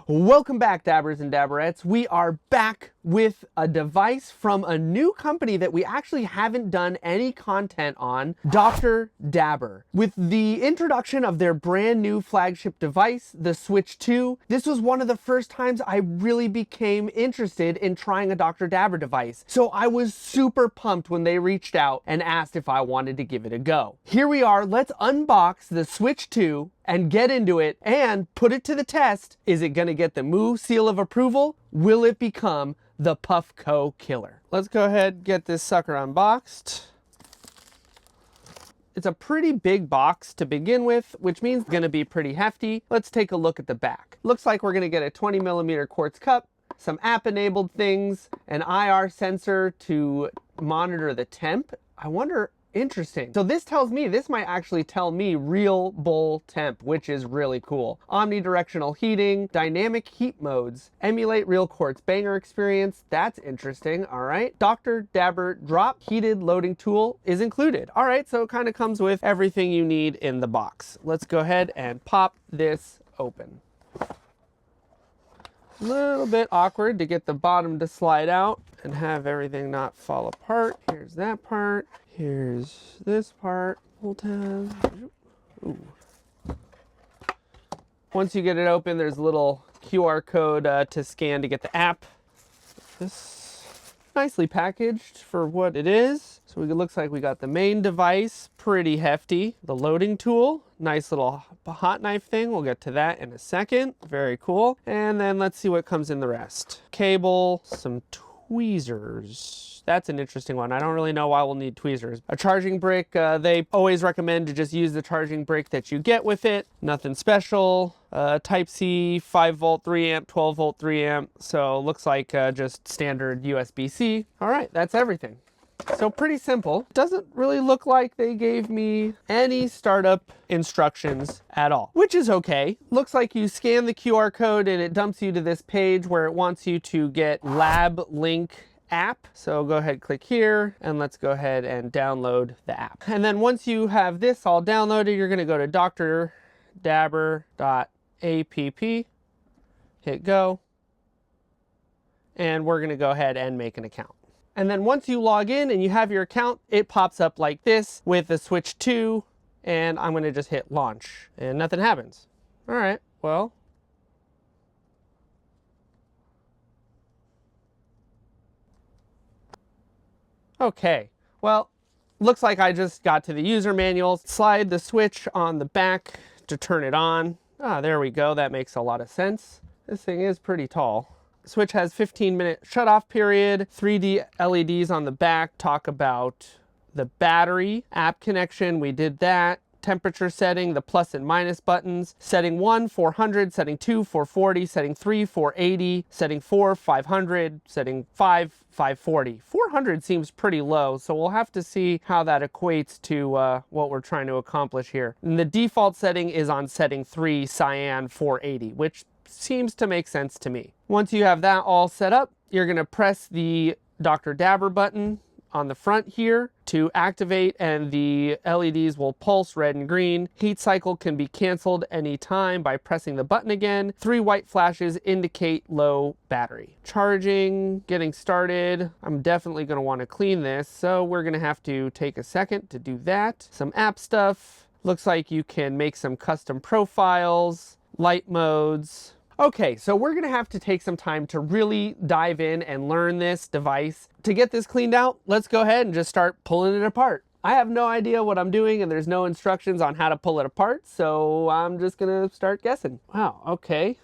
Welcome back, dabbers and dabberettes. We are back with a device from a new company that we actually haven't done any content on, Dr. Dabber. With the introduction of their brand new flagship device, the Switch 2, this was one of the first times I really became interested in trying a Dr. Dabber device. So I was super pumped when they reached out and asked if I wanted to give it a go. Here we are, let's unbox the Switch 2 and get into it and put it to the test. Is it gonna get the Moo seal of approval? Will it become the Puffco killer? Let's go ahead and get this sucker unboxed. It's a pretty big box to begin with, which means it's gonna be pretty hefty. Let's take a look at the back. Looks like we're gonna get a 20mm quartz cup, some app-enabled things, an IR sensor to monitor the temp. I wonder, interesting. So this tells me, this might actually tell me real bowl temp, which is really cool. Omnidirectional heating, dynamic heat modes, emulate real quartz banger experience. That's interesting. All right. Dr. Dabber drop heated loading tool is included. All right. So it kind of comes with everything you need in the box. Let's go ahead and pop this open. A little bit awkward to get the bottom to slide out and have everything not fall apart. Here's that part. Here's this part. Pull tab. Ooh. Once you get it open, there's a little QR code to scan to get the app. This nicely packaged for what it is. So it looks like we got the main device, pretty hefty. The loading tool, nice little hot knife thing. We'll get to that in a second. Very cool. And then let's see what comes in the rest. Cable, some tweezers. That's an interesting one. I don't really know why we'll need tweezers. A charging brick. They always recommend to just use the charging brick that you get with it. Nothing special. Type-C, 5V 3A, 12V 3A. So looks like just standard USB-C. All right, that's everything. So pretty simple. Doesn't really look like they gave me any startup instructions at all, which is okay. Looks like you scan the QR code and it dumps you to this page where it wants you to get Lab Link app. So go ahead, click here, and let's go ahead and download the app. And then once you have this all downloaded, you're gonna go to drdabber.app, hit go, and we're gonna go ahead and make an account. And then once you log in and you have your account, it pops up like this with the Switch 2, and I'm gonna just hit launch, and nothing happens. All right, well. Okay, well, looks like I just got to the user manual. Slide the switch on the back to turn it on. Ah, there we go, that makes a lot of sense. This thing is pretty tall. Switch has 15-minute shutoff period, 3D LEDs on the back talk about the battery, app connection, we did that. Temperature setting, the plus and minus buttons. Setting 1, 400, setting 2, 440, setting 3, 480, setting 4, 500, setting 5, 540. 400 seems pretty low, so we'll have to see how that equates to what we're trying to accomplish here. And the default setting is on setting 3, cyan 480, which seems to make sense to me. Once you have that all set up, you're gonna press the Dr. Dabber button on the front here to activate, and the LEDs will pulse red and green. Heat cycle can be canceled anytime by pressing the button again. 3 white flashes indicate low battery. Charging, getting started. I'm definitely gonna wanna clean this, so we're gonna have to take a second to do that. Some app stuff. Looks like you can make some custom profiles, light modes. Okay, so we're gonna have to take some time to really dive in and learn this device. To get this cleaned out, let's go ahead and just start pulling it apart. I have no idea what I'm doing and there's no instructions on how to pull it apart, so I'm just gonna start guessing. Wow, okay.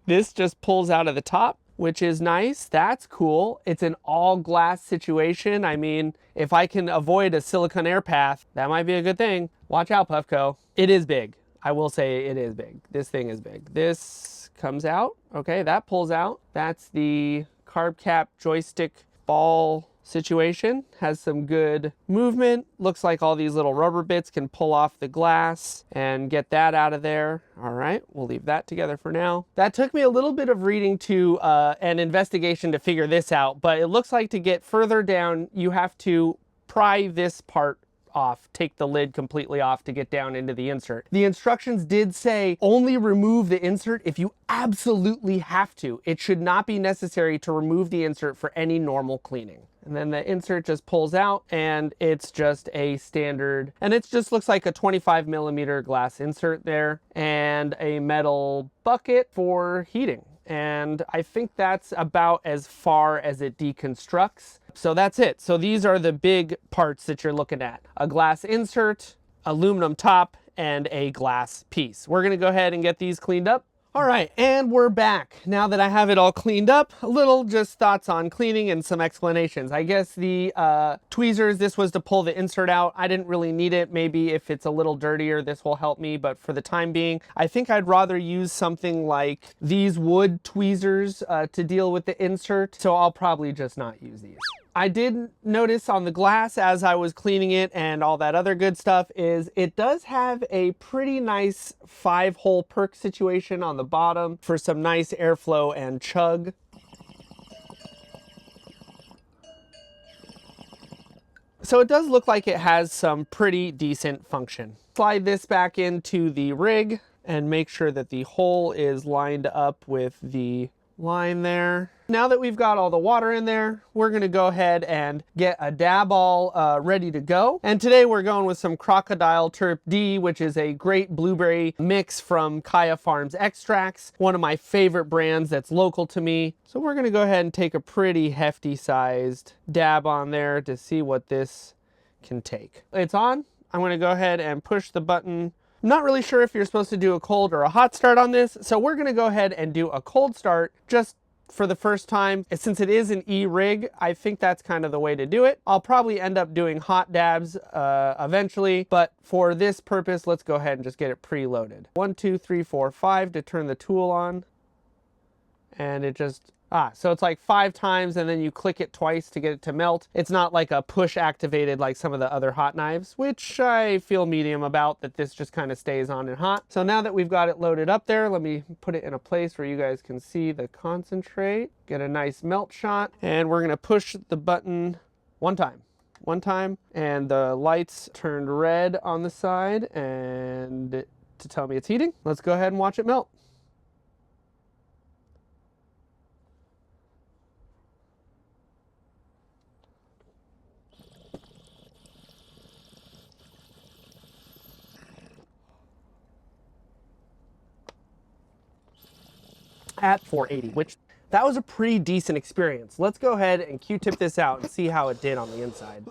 This just pulls out of the top, which is nice. That's cool. It's an all glass situation. I mean, if I can avoid a silicone air path, that might be a good thing. Watch out, Puffco. It is big. I will say it is big. This thing is big. This comes out. Okay, that pulls out. That's the carb cap joystick ball situation. Has some good movement. Looks like all these little rubber bits can pull off the glass and get that out of there. All right, we'll leave that together for now. That took me a little bit of reading to an investigation to figure this out, but it looks like to get further down, you have to pry this part off, take the lid completely off to get down into the insert. The instructions did say only remove the insert if you absolutely have to. It should not be necessary to remove the insert for any normal cleaning. And then the insert just pulls out and it's just a standard, and it just looks like a 25mm glass insert there and a metal bucket for heating. And I think that's about as far as it deconstructs. So that's it. So these are the big parts that you're looking at: a glass insert, aluminum top, and a glass piece. We're gonna go ahead and get these cleaned up. All right, and we're back. Now that I have it all cleaned up, a little just thoughts on cleaning and some explanations. I guess the tweezers, this was to pull the insert out. I didn't really need it. Maybe if it's a little dirtier, this will help me, but for the time being, I think I'd rather use something like these wood tweezers to deal with the insert, so I'll probably just not use these. I did notice on the glass as I was cleaning it and all that other good stuff is it does have a pretty nice 5-hole perk situation on the bottom for some nice airflow and chug. So it does look like it has some pretty decent function. Slide this back into the rig and make sure that the hole is lined up with the line there. Now that we've got all the water in there, we're gonna go ahead and get a dab all ready to go. And today we're going with some Crocodile Terp D, which is a great blueberry mix from Kaya Farms Extracts, one of my favorite brands that's local to me. So we're gonna go ahead and take a pretty hefty sized dab on there to see what this can take. It's on. I'm gonna go ahead and push the button. I'm not really sure if you're supposed to do a cold or a hot start on this, so we're gonna go ahead and do a cold start just for the first time. Since it is an E-rig, I think that's kind of the way to do it. I'll probably end up doing hot dabs eventually, but for this purpose, let's go ahead and just get it preloaded. 1, 2, 3, 4, 5 to turn the tool on. And it just, so it's like 5 times and then you click it twice to get it to melt. It's not like a push activated like some of the other hot knives, which I feel medium about, that this just kind of stays on and hot. So now that we've got it loaded up there, let me put it in a place where you guys can see the concentrate, get a nice melt shot, and we're gonna push the button one time, and the lights turned red on the side and to tell me it's heating. Let's go ahead and watch it melt. At 480, which that was a pretty decent experience. Let's go ahead and Q-tip this out and see how it did on the inside.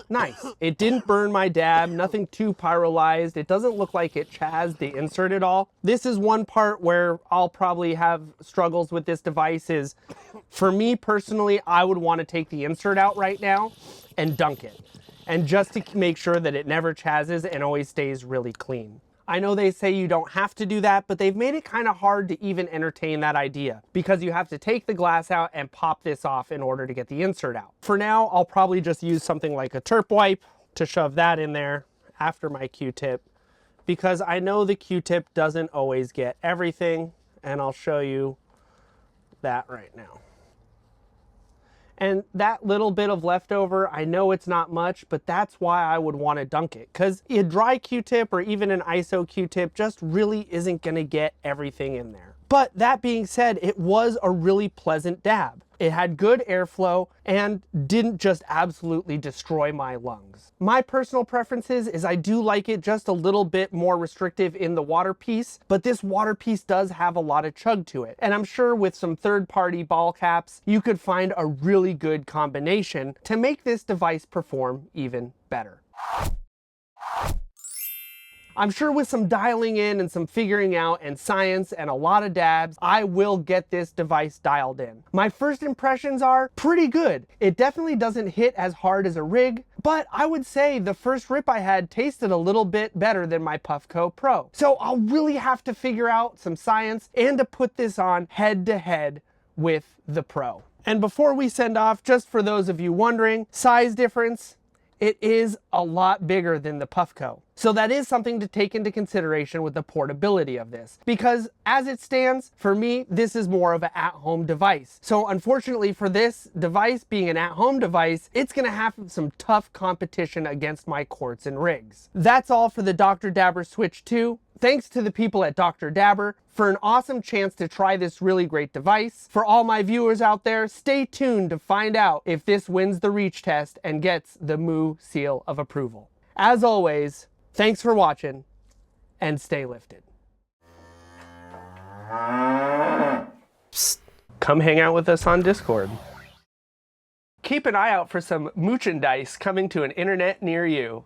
Nice. It didn't burn my dab, nothing too pyrolized. It doesn't look like it chazzed the insert at all. This is one part where I'll probably have struggles with this device is, for me personally, I would want to take the insert out right now and dunk it. And just to make sure that it never chazzes and always stays really clean. I know they say you don't have to do that, but they've made it kind of hard to even entertain that idea because you have to take the glass out and pop this off in order to get the insert out. For now, I'll probably just use something like a Terp wipe to shove that in there after my Q-tip because I know the Q-tip doesn't always get everything, and I'll show you that right now. And that little bit of leftover, I know it's not much, but that's why I would want to dunk it. Because a dry Q-tip or even an ISO Q-tip just really isn't going to get everything in there. But that being said, it was a really pleasant dab. It had good airflow and didn't just absolutely destroy my lungs. My personal preferences is I do like it just a little bit more restrictive in the water piece, but this water piece does have a lot of chug to it. And I'm sure with some third-party ball caps, you could find a really good combination to make this device perform even better. I'm sure with some dialing in and some figuring out and science and a lot of dabs, I will get this device dialed in. My first impressions are pretty good. It definitely doesn't hit as hard as a rig, but I would say the first rip I had tasted a little bit better than my Puffco Pro. So I'll really have to figure out some science and to put this on head to head with the Pro. And before we send off, just for those of you wondering, size difference, it is a lot bigger than the Puffco. So that is something to take into consideration with the portability of this, because as it stands, for me, this is more of an at-home device. So unfortunately for this device being an at-home device, it's gonna have some tough competition against my quartz and rigs. That's all for the Dr. Dabber Switch 2. Thanks to the people at Dr. Dabber for an awesome chance to try this really great device. For all my viewers out there, stay tuned to find out if this wins the reach test and gets the Moo seal of approval. As always, thanks for watching and stay lifted. Psst, come hang out with us on Discord. Keep an eye out for some moochandise coming to an internet near you.